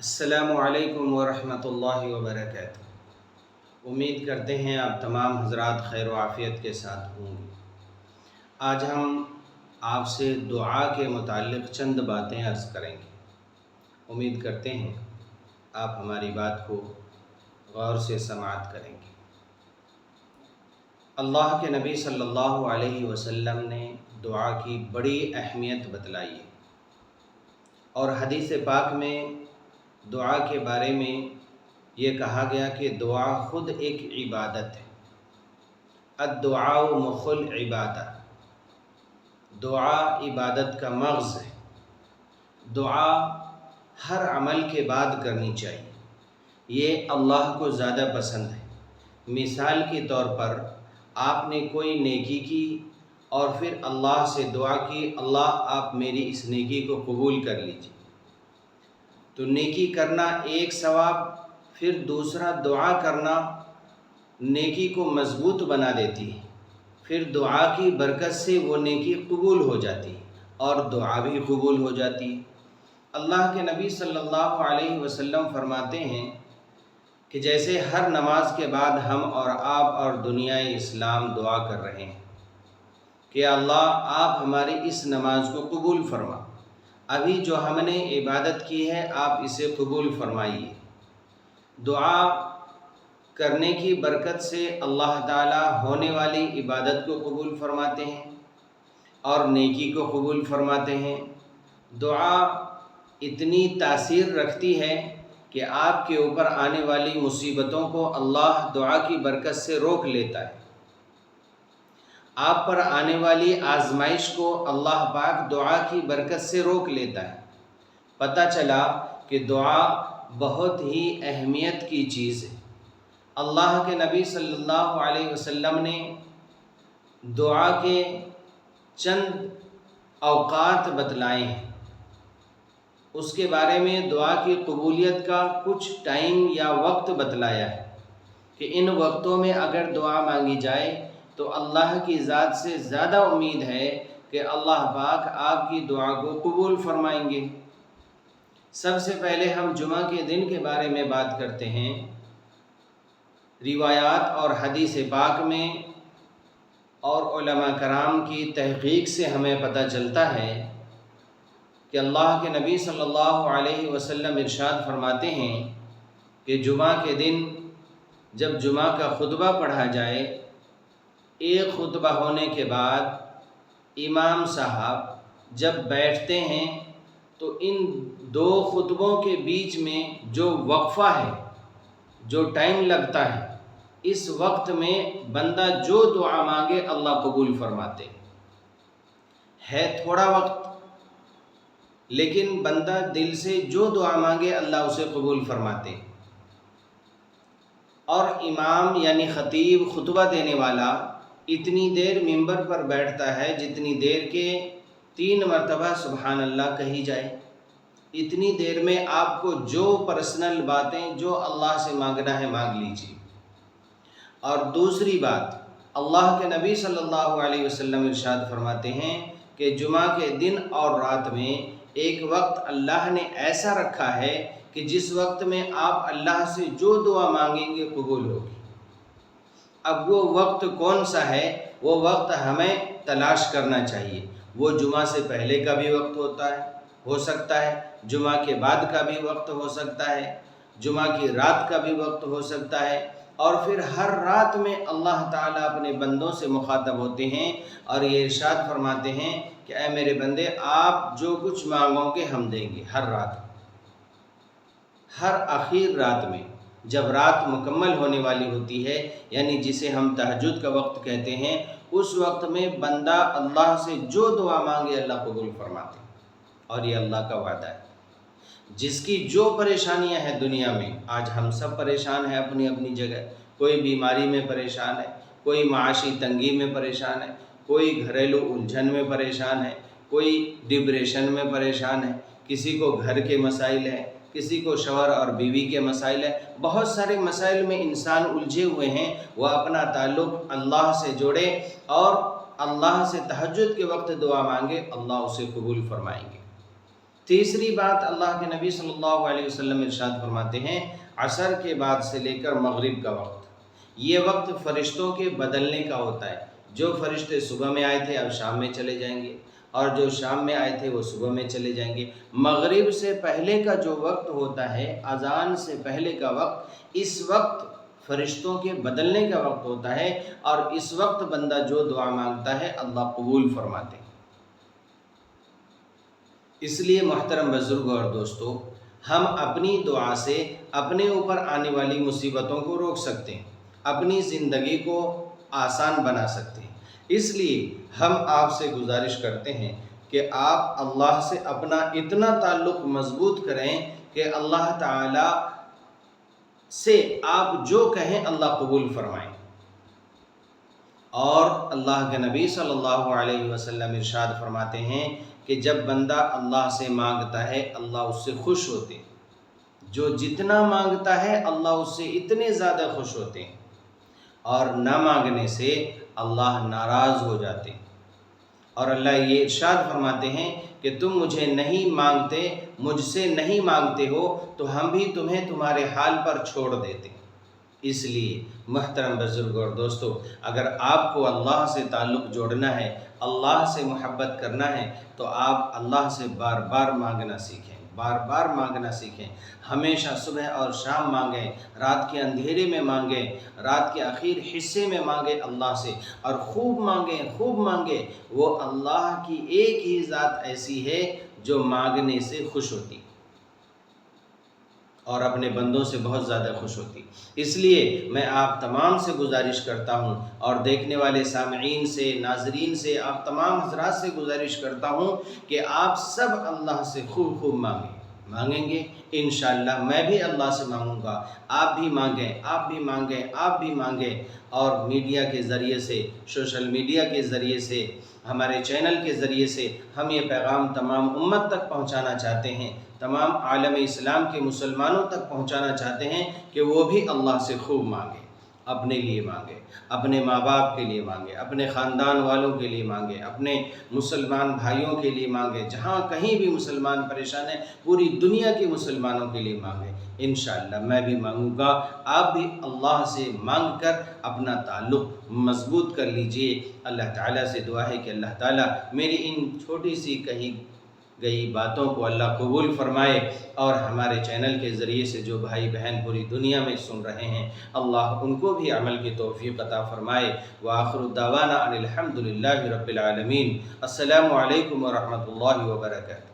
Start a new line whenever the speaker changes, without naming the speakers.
السلام علیکم ورحمۃ اللہ وبرکاتہ۔ امید کرتے ہیں آپ تمام حضرات خیر و عافیت کے ساتھ ہوں گے۔ آج ہم آپ سے دعا کے متعلق چند باتیں عرض کریں گے۔ امید کرتے ہیں آپ ہماری بات کو غور سے سماعت کریں گے۔ اللہ کے نبی صلی اللہ علیہ وسلم نے دعا کی بڑی اہمیت بتلائی ہے، اور حدیث پاک میں دعا کے بارے میں یہ کہا گیا کہ دعا خود ایک عبادت ہے۔ الدعاء مخ العبادہ، دعا عبادت کا مغز ہے۔ دعا ہر عمل کے بعد کرنی چاہیے، یہ اللہ کو زیادہ پسند ہے۔ مثال کے طور پر آپ نے کوئی نیکی کی اور پھر اللہ سے دعا کی، اللہ آپ میری اس نیکی کو قبول کر لیجیے، تو نیکی کرنا ایک ثواب، پھر دوسرا دعا کرنا نیکی کو مضبوط بنا دیتی ہے، پھر دعا کی برکت سے وہ نیکی قبول ہو جاتی ہے اور دعا بھی قبول ہو جاتی ہے۔ اللہ کے نبی صلی اللہ علیہ وسلم فرماتے ہیں کہ جیسے ہر نماز کے بعد ہم اور آپ اور دنیا اسلام دعا کر رہے ہیں کہ اللہ آپ ہماری اس نماز کو قبول فرما، ابھی جو ہم نے عبادت کی ہے آپ اسے قبول فرمائیے۔ دعا کرنے کی برکت سے اللہ تعالیٰ ہونے والی عبادت کو قبول فرماتے ہیں اور نیکی کو قبول فرماتے ہیں۔ دعا اتنی تاثیر رکھتی ہے کہ آپ کے اوپر آنے والی مصیبتوں کو اللہ دعا کی برکت سے روک لیتا ہے۔ آپ پر آنے والی آزمائش کو اللہ پاک دعا کی برکت سے روک لیتا ہے۔ پتہ چلا کہ دعا بہت ہی اہمیت کی چیز ہے۔ اللہ کے نبی صلی اللہ علیہ وسلم نے دعا کے چند اوقات بتلائے ہیں، اس کے بارے میں دعا کی قبولیت کا کچھ ٹائم یا وقت بتلایا ہے کہ ان وقتوں میں اگر دعا مانگی جائے تو اللہ کی ذات سے زیادہ امید ہے کہ اللہ پاک آپ کی دعا کو قبول فرمائیں گے۔ سب سے پہلے ہم جمعہ کے دن کے بارے میں بات کرتے ہیں۔ روایات اور حدیث پاک میں اور علماء کرام کی تحقیق سے ہمیں پتہ چلتا ہے کہ اللہ کے نبی صلی اللہ علیہ وسلم ارشاد فرماتے ہیں کہ جمعہ کے دن جب جمعہ کا خطبہ پڑھا جائے، ایک خطبہ ہونے کے بعد امام صاحب جب بیٹھتے ہیں تو ان دو خطبوں کے بیچ میں جو وقفہ ہے، جو ٹائم لگتا ہے، اس وقت میں بندہ جو دعا مانگے اللہ قبول فرماتے ہے۔ تھوڑا وقت، لیکن بندہ دل سے جو دعا مانگے اللہ اسے قبول فرماتے۔ اور امام یعنی خطیب، خطبہ دینے والا اتنی دیر منبر پر بیٹھتا ہے جتنی دیر کے 3 مرتبہ سبحان اللہ کہی جائے۔ اتنی دیر میں آپ کو جو پرسنل باتیں جو اللہ سے مانگنا ہے مانگ لیجیے۔ اور دوسری بات، اللہ کے نبی صلی اللہ علیہ وسلم ارشاد فرماتے ہیں کہ جمعہ کے دن اور رات میں ایک وقت اللہ نے ایسا رکھا ہے کہ جس وقت میں آپ اللہ سے جو دعا مانگیں گے قبول ہوگی۔ اب وہ وقت کون سا ہے؟ وہ وقت ہمیں تلاش کرنا چاہیے۔ وہ جمعہ سے پہلے کا بھی وقت ہو سکتا ہے، جمعہ کے بعد کا بھی وقت ہو سکتا ہے، جمعہ کی رات کا بھی وقت ہو سکتا ہے، اور پھر ہر رات میں اللہ تعالیٰ اپنے بندوں سے مخاطب ہوتے ہیں اور یہ ارشاد فرماتے ہیں کہ اے میرے بندے، آپ جو کچھ مانگو گے ہم دیں گے۔ ہر رات، ہر آخر رات میں جب رات مکمل ہونے والی ہوتی ہے، یعنی جسے ہم تہجد کا وقت کہتے ہیں، اس وقت میں بندہ اللہ سے جو دعا مانگے اللہ قبول فرماتے ہیں۔ اور یہ اللہ کا وعدہ ہے۔ جس کی جو پریشانیاں ہیں دنیا میں، آج ہم سب پریشان ہیں اپنی اپنی جگہ، کوئی بیماری میں پریشان ہے، کوئی معاشی تنگی میں پریشان ہے، کوئی گھریلو الجھن میں پریشان ہے، کوئی ڈپریشن میں پریشان ہے، کسی کو گھر کے مسائل ہیں، کسی کو شوہر اور بیوی کے مسائل ہیں، بہت سارے مسائل میں انسان الجھے ہوئے ہیں۔ وہ اپنا تعلق اللہ سے جوڑے اور اللہ سے تہجد کے وقت دعا مانگے، اللہ اسے قبول فرمائیں گے۔ تیسری بات، اللہ کے نبی صلی اللہ علیہ وسلم ارشاد فرماتے ہیں عصر کے بعد سے لے کر مغرب کا وقت، یہ وقت فرشتوں کے بدلنے کا ہوتا ہے۔ جو فرشتے صبح میں آئے تھے اب شام میں چلے جائیں گے، اور جو شام میں آئے تھے وہ صبح میں چلے جائیں گے۔ مغرب سے پہلے کا جو وقت ہوتا ہے، اذان سے پہلے کا وقت، اس وقت فرشتوں کے بدلنے کا وقت ہوتا ہے، اور اس وقت بندہ جو دعا مانگتا ہے اللہ قبول فرماتے ہیں۔ اس لیے محترم بزرگوں اور دوستو، ہم اپنی دعا سے اپنے اوپر آنے والی مصیبتوں کو روک سکتے ہیں، اپنی زندگی کو آسان بنا سکتے ہیں۔ اس لیے ہم آپ سے گزارش کرتے ہیں کہ آپ اللہ سے اپنا اتنا تعلق مضبوط کریں کہ اللہ تعالی سے آپ جو کہیں اللہ قبول فرمائیں۔ اور اللہ کے نبی صلی اللہ علیہ وسلم ارشاد فرماتے ہیں کہ جب بندہ اللہ سے مانگتا ہے اللہ اس سے خوش ہوتے ہیں، جو جتنا مانگتا ہے اللہ اس سے اتنے زیادہ خوش ہوتے ہیں، اور نہ مانگنے سے اللہ ناراض ہو جاتے ہیں۔ اور اللہ یہ ارشاد فرماتے ہیں کہ تم مجھے نہیں مانگتے، مجھ سے نہیں مانگتے ہو تو ہم بھی تمہیں تمہارے حال پر چھوڑ دیتے ہیں۔ اس لیے محترم بزرگ اور دوستو، اگر آپ کو اللہ سے تعلق جوڑنا ہے، اللہ سے محبت کرنا ہے، تو آپ اللہ سے بار بار مانگنا سیکھیں، بار بار مانگنا سیکھیں۔ ہمیشہ صبح اور شام مانگیں، رات کے اندھیرے میں مانگیں، رات کے آخر حصے میں مانگیں اللہ سے، اور خوب مانگیں، خوب مانگیں۔ وہ اللہ کی ایک ہی ذات ایسی ہے جو مانگنے سے خوش ہوتی اور اپنے بندوں سے بہت زیادہ خوش ہوتی۔ اس لیے میں آپ تمام سے گزارش کرتا ہوں، اور دیکھنے والے سامعین سے، ناظرین سے، آپ تمام حضرات سے گزارش کرتا ہوں کہ آپ سب اللہ سے خوب خوب مانگیں گے انشاءاللہ۔ میں بھی اللہ سے مانگوں گا، آپ بھی مانگیں، آپ بھی مانگیں، آپ بھی مانگیں۔ اور میڈیا کے ذریعے سے، سوشل میڈیا کے ذریعے سے، ہمارے چینل کے ذریعے سے ہم یہ پیغام تمام امت تک پہنچانا چاہتے ہیں، تمام عالم اسلام کے مسلمانوں تک پہنچانا چاہتے ہیں کہ وہ بھی اللہ سے خوب مانگیں، اپنے لیے مانگیں، اپنے ماں باپ کے لیے مانگیں، اپنے خاندان والوں کے لیے مانگیں، اپنے مسلمان بھائیوں کے لیے مانگیں، جہاں کہیں بھی مسلمان پریشان ہیں پوری دنیا کے مسلمانوں کے لیے مانگیں۔ انشاءاللہ میں بھی مانگوں گا، آپ بھی اللہ سے مانگ کر اپنا تعلق مضبوط کر لیجئے۔ اللہ تعالیٰ سے دعا ہے کہ اللہ تعالیٰ میری ان چھوٹی سی کہی گئی باتوں کو اللہ قبول فرمائے، اور ہمارے چینل کے ذریعے سے جو بھائی بہن پوری دنیا میں سن رہے ہیں اللہ ان کو بھی عمل کی توفیق عطا فرمائے۔ وآخر دعوانا ان الحمد للہ رب العالمین۔ السلام علیکم ورحمۃ اللہ وبرکاتہ۔